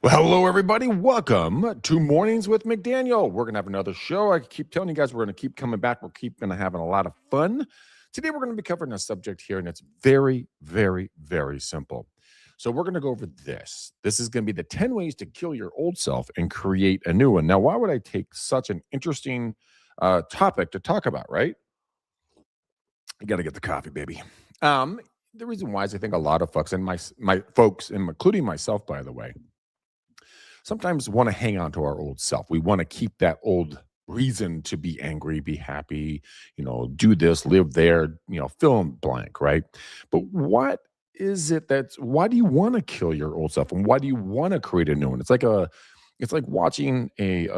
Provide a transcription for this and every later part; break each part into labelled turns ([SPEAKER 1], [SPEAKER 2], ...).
[SPEAKER 1] Well, hello, everybody. Welcome to Mornings with McDaniel. We're going to have another show. I keep telling you guys we're going to keep coming back. We're keep going to having a lot of fun. Today, we're going to be covering a subject here, and it's very, very, very simple. So, we're going to go over this. This is going to be the 10 ways to kill your old self and create a new one. Now, why would I take such an interesting topic to talk about, right? You got to get the coffee, baby. Um, the reason why is I think a lot of folks, and my folks, and including myself, by the way, sometimes want to hang on to our old self. We want to keep that old reason to be angry, be happy, do this, live there, fill in blank, right? But what is it that's why do you want to kill your old self and why do you want to create a new one? It's like watching a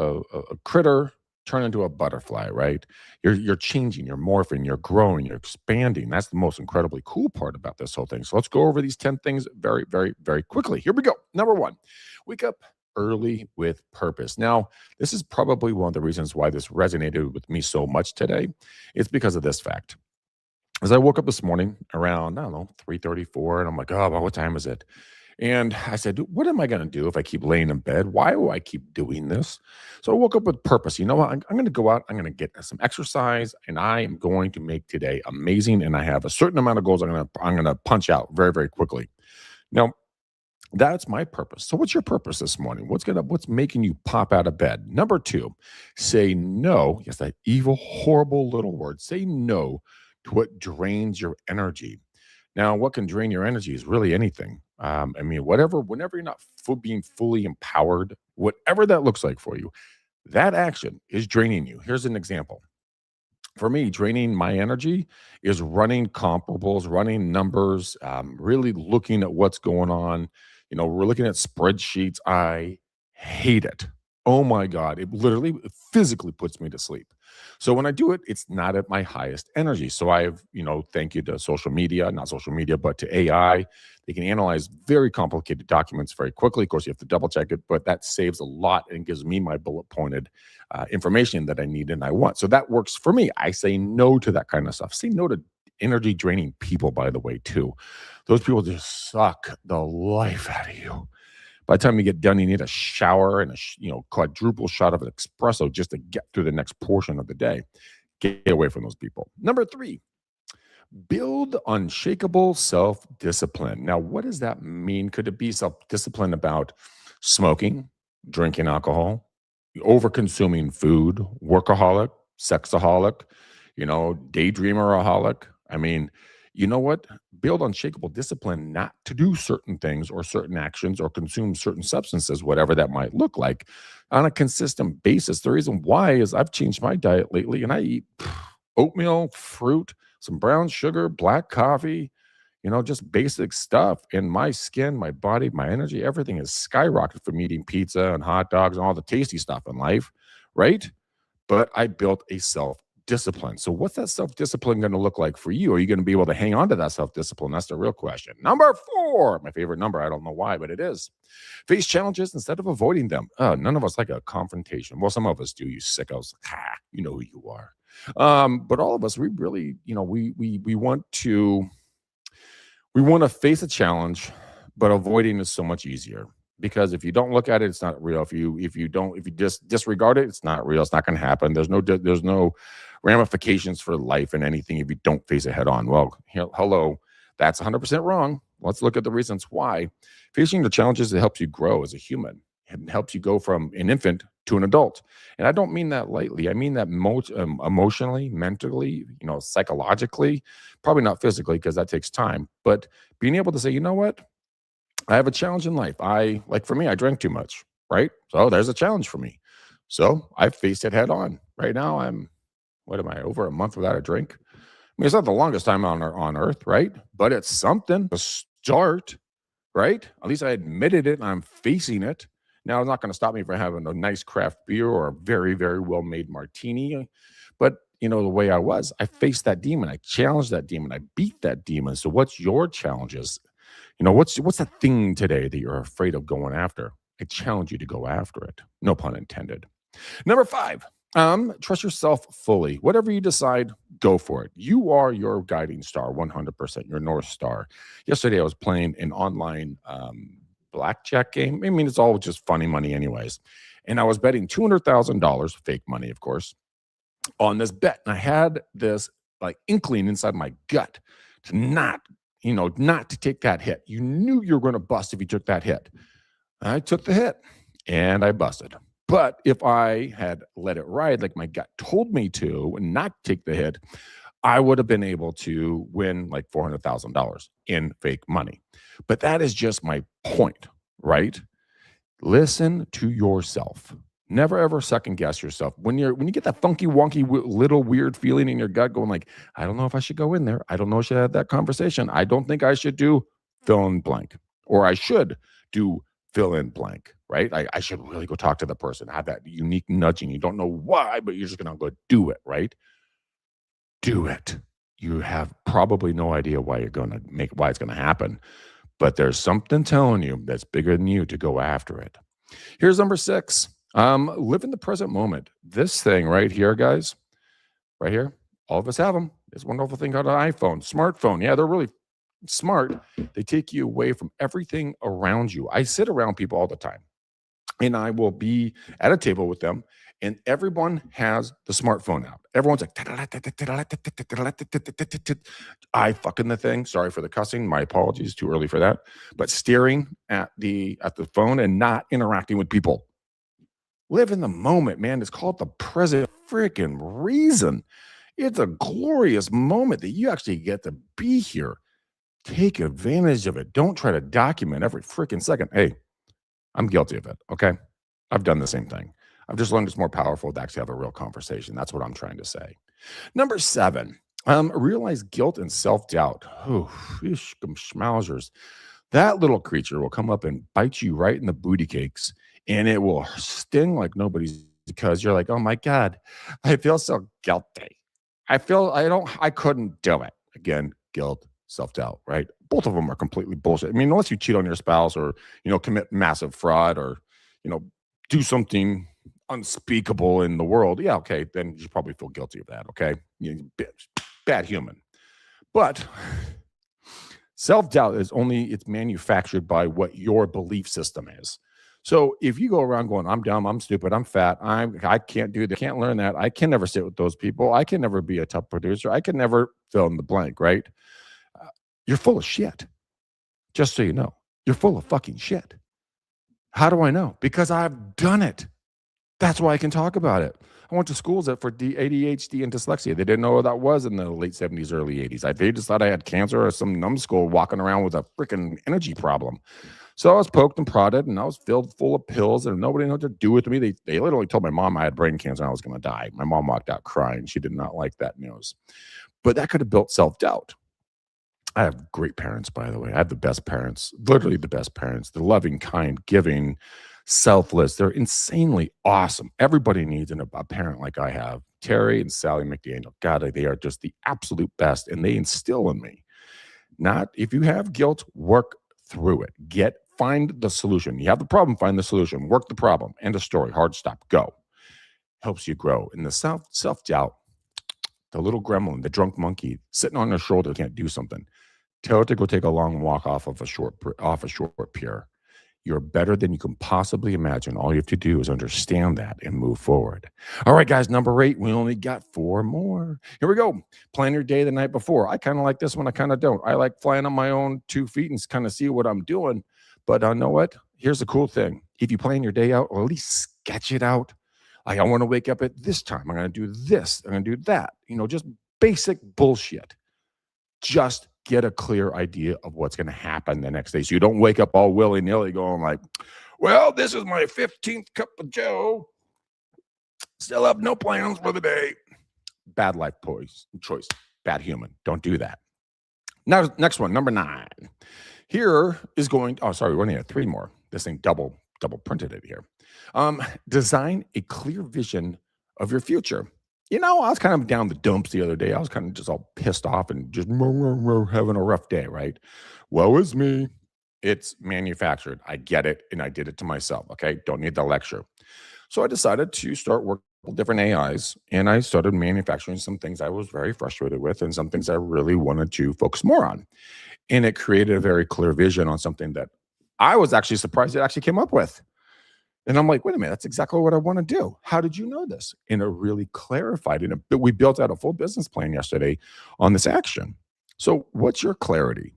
[SPEAKER 1] critter turn into a butterfly, right? You're changing, you're morphing, you're growing, you're expanding. That's the most incredibly cool part about this whole thing. So let's go over these 10 things very, very, very quickly. Here we go. Number one, wake up early with purpose. Now, this is probably one of the reasons why this resonated with me so much today. It's because of this fact. As I woke up this morning around, I don't know, 3:34, and I'm like, oh, well, what time is it? And I said, what am I going to do if I keep laying in bed? Why do I keep doing this? So I woke up with purpose. You know what? I'm going to go out. I'm going to get some exercise, and I am going to make today amazing. And I have a certain amount of goals I'm going to punch out very, very quickly. Now, that's my purpose. So what's your purpose this morning? What's making you pop out of bed? Number two, say no. Yes, that evil, horrible little word. Say no to what drains your energy. Now, what can drain your energy is really anything. Whenever you're not being fully empowered, whatever that looks like for you, that action is draining you. Here's an example. For me, draining my energy is running comparables, running numbers, really looking at what's going on. We're looking at spreadsheets. I hate it. Oh my God. It literally physically puts me to sleep. So when I do it, it's not at my highest energy. So thank you to social media, not social media, but to AI. They can analyze very complicated documents very quickly. Of course, you have to double check it, but that saves a lot and gives me my bullet pointed information that I need and I want. So that works for me. I say no to that kind of stuff. Say no to energy draining people, by the way, too. Those people just suck the life out of you. By the time you get done, you need a shower and quadruple shot of an espresso just to get through the next portion of the day. Get away from those people. Number three, build unshakable self discipline. Now, what does that mean? Could it be self discipline about smoking, drinking alcohol, over consuming food, workaholic, sexaholic, daydreameraholic? I mean, you know what? Build unshakable discipline not to do certain things or certain actions or consume certain substances, whatever that might look like, on a consistent basis. The reason why is I've changed my diet lately and I eat oatmeal, fruit, some brown sugar, black coffee, just basic stuff. And my skin, my body, my energy, everything is skyrocketed from eating pizza and hot dogs and all the tasty stuff in life, right? But I built a self discipline. So, what's that self discipline going to look like for you? Are you going to be able to hang on to that self discipline? That's the real question. Number four, my favorite number. I don't know why, but it is. Face challenges instead of avoiding them. None of us like a confrontation. Well, some of us do, you sickos. You know who you are. But all of us, we really, we want to face a challenge, but avoiding is so much easier because if you don't look at it, it's not real. If you just disregard it, it's not real. It's not going to happen. There's no ramifications for life and anything if you don't face it head on. Well, hello, that's 100% wrong. Let's look at the reasons why. Facing the challenges, it helps you grow as a human. It helps you go from an infant to an adult. And I don't mean that lightly. I mean that emotionally, mentally, psychologically, probably not physically because that takes time. But being able to say, you know what? I have a challenge in life. For me, I drank too much, right? So there's a challenge for me. So I faced it head on. Right now, what am I, over a month without a drink? I mean, it's not the longest time on earth, right? But it's something to start, right? At least I admitted it and I'm facing it. Now, it's not going to stop me from having a nice craft beer or a very, very well made martini. But, the way I faced that demon. I challenged that demon. I beat that demon. So, what's your challenges? What's the thing today that you're afraid of going after? I challenge you to go after it. No pun intended. Number five, trust yourself fully. Whatever you decide, go for it. You are your guiding star, 100%, your North Star. Yesterday, I was playing an online blackjack game. I mean, it's all just funny money, anyways. And I was betting $200,000, fake money, of course, on this bet. And I had this like inkling inside my gut to not to take that hit. You knew you were going to bust if you took that hit. I took the hit and I busted. But if I had let it ride like my gut told me to and not take the hit, I would have been able to win like $400,000 in fake money. But that is just my point, right? Listen to yourself. Never ever second guess yourself. When you get that funky, wonky, little weird feeling in your gut going like, I don't know if I should go in there. I don't know if I should have that conversation. I don't think I should do fill in blank. Or I should do fill in blank, right? I should really go talk to the person. Have that unique nudging. You don't know why, but you're just going to go do it, right? Do it. You have probably no idea why it's going to happen, but there's something telling you that's bigger than you to go after it. Here's number 6. Live in the present moment. This thing right here, guys, right here, all of us have them. This wonderful thing called an iPhone, smartphone. Yeah, they're really smart. They take you away from everything around you. I sit around people all the time, and I will be at a table with them, and everyone has the smartphone out. Everyone's like, I fucking the thing. Sorry for the cussing. My apologies. Too early for that. But staring at the phone and not interacting with people. Live in the moment, man. It's called the present freaking reason. It's a glorious moment that you actually get to be here. Take advantage of it. Don't try to document every freaking second. Hey, I'm guilty of it, okay? I've done the same thing. I've just learned it's more powerful to actually have a real conversation. That's what I'm trying to say. Number 7, realize guilt and self-doubt. Oh, schmauzers. That little creature will come up and bite you right in the booty cakes, and it will sting like nobody's because you're like, oh my God, I feel so guilty. I couldn't do it. Again, guilt, self-doubt, right? Both of them are completely bullshit. I mean, unless you cheat on your spouse or, commit massive fraud or, do something unspeakable in the world. Yeah, okay, then you probably feel guilty of that, okay? Bad human. But self-doubt it's manufactured by what your belief system is. So if you go around going, I'm dumb, I'm stupid, I'm fat, I can't do that, can't learn that, I can never sit with those people, I can never be a top producer, I can never fill in the blank, right? You're full of shit. Just so you know, you're full of fucking shit. How do I know? Because I've done it. That's why I can talk about it. I went to schools for ADHD and dyslexia. They didn't know what that was in the late 70s, early 80s. They just thought I had cancer or some numbskull walking around with a freaking energy problem. So I was poked and prodded, and I was filled full of pills, and nobody knew what to do with me. They literally told my mom I had brain cancer and I was going to die. My mom walked out crying. She did not like that news. But that could have built self-doubt. I have great parents, by the way. I have the best parents, literally the best parents. They're loving, kind, giving, selfless. They're insanely awesome. Everybody needs a parent like I have. Terry and Sally McDaniel. God, they are just the absolute best, and they instill in me. Not if you have guilt, work through it. Find the solution. You have the problem, find the solution. Work the problem. End of story. Hard stop. Go. Helps you grow. And the self-doubt, the little gremlin, the drunk monkey sitting on their shoulder can't do something. Tell it to go take a long walk off a short pier. You're better than you can possibly imagine. All you have to do is understand that and move forward. All right, guys, number 8. We only got 4 more. Here we go. Plan your day the night before. I kind of like this one. I kind of don't. I like flying on my own 2 feet and kind of see what I'm doing. But know what? Here's the cool thing. If you plan your day out, or at least sketch it out. Like, I want to wake up at this time. I'm going to do this. I'm going to do that. Just basic bullshit. Just get a clear idea of what's going to happen the next day. So you don't wake up all willy-nilly going like, well, this is my 15th cup of Joe. Still have no plans for the day. Bad life choice. Bad human. Don't do that. Now, next one, number 9. Here is we only have 3 more. This thing double printed it here. Design a clear vision of your future. I was kind of down the dumps the other day. I was kind of just all pissed off and just having a rough day, right? Woe is me. It's manufactured. I get it, and I did it to myself, okay? Don't need the lecture. So I decided to start working with different AIs, and I started manufacturing some things I was very frustrated with and some things I really wanted to focus more on. And it created a very clear vision on something that I was actually surprised it actually came up with. And I'm like, wait a minute, that's exactly what I want to do. How did you know this? And it really clarified it. We built out a full business plan yesterday on this action. So what's your clarity?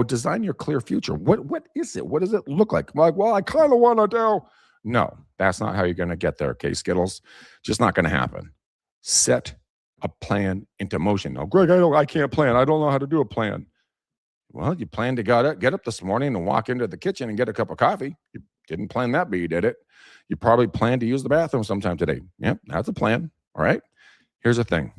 [SPEAKER 1] Design your clear future. What is it? What does it look like? I'm like, well, I kind of want to do. No, that's not how you're going to get there, okay, Skittles? Just not going to happen. Set a plan into motion. No, Greg, I can't plan. I don't know how to do a plan. Well, you planned to get up this morning and walk into the kitchen and get a cup of coffee. You didn't plan that, but you did it. You probably planned to use the bathroom sometime today. Yep, that's a plan. All right. Here's the thing.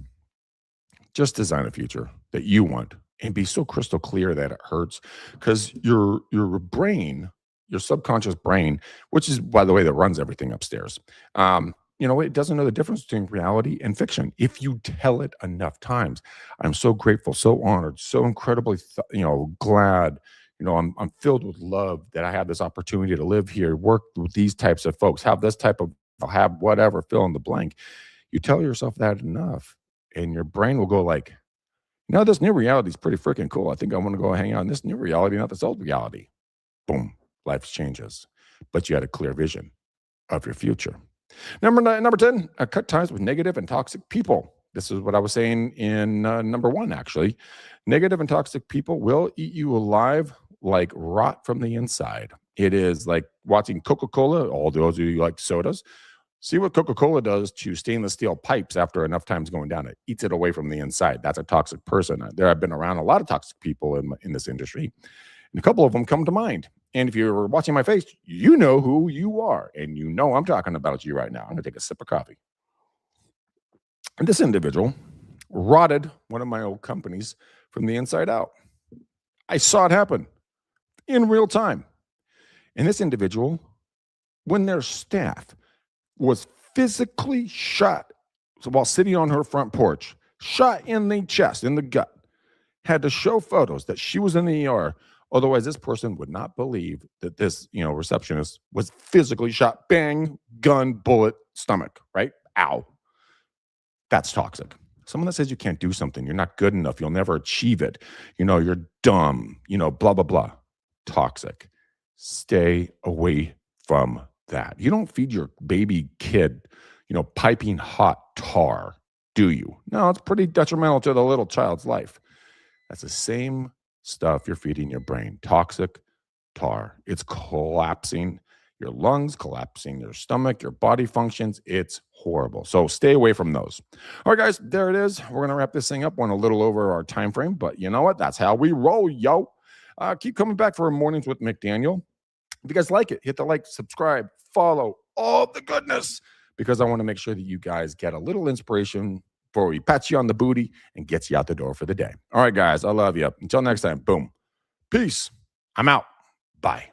[SPEAKER 1] Just design a future that you want and be so crystal clear that it hurts, because your brain, your subconscious brain, which is, by the way, that runs everything upstairs, it doesn't know the difference between reality and fiction if you tell it enough times. I'm so grateful, so honored, so incredibly, glad. I'm filled with love that I have this opportunity to live here, work with these types of folks, have this type of, have whatever, fill in the blank. You tell yourself that enough, and your brain will go like, this new reality is pretty freaking cool. I think I want to go hang out in this new reality, not this old reality. Boom, life changes. But you had a clear vision of your future. Number 10, cut ties with negative and toxic people. This is what I was saying in number 1, actually. Negative and toxic people will eat you alive like rot from the inside. It is like watching Coca-Cola, all those of you like sodas. See what Coca-Cola does to stainless steel pipes after enough time's going down. It eats it away from the inside. That's a toxic person. There have been around a lot of toxic people in this industry, and a couple of them come to mind. And if you're watching my face, you know who you are, and I'm talking about you right now. I'm going to take a sip of coffee. And this individual rotted one of my old companies from the inside out. I saw it happen in real time. And this individual, when their staff was physically shot while sitting on her front porch, shot in the chest, in the gut, had to show photos that she was in the ER. Otherwise, this person would not believe that this, receptionist was physically shot. Bang, gun, bullet, stomach, right? Ow. That's toxic. Someone that says you can't do something, you're not good enough, you'll never achieve it, you're dumb, blah, blah, blah. Toxic. Stay away from that. You don't feed your baby kid, piping hot tar, do you? No, it's pretty detrimental to the little child's life. That's the same stuff you're feeding your brain. Toxic tar. It's collapsing your lungs, collapsing your stomach, your body functions. It's horrible. So stay away from those. All right, guys, there it is. We're going to wrap this thing up. Went a little over our time frame, but you know what? That's how we roll, yo. Keep coming back for Mornings with McDaniel. If you guys like it, hit the like, subscribe, follow, all the goodness, because I want to make sure that you guys get a little inspiration before we pat you on the booty and gets you out the door for the day. All right, guys, I love you. Until next time, boom. Peace. I'm out. Bye.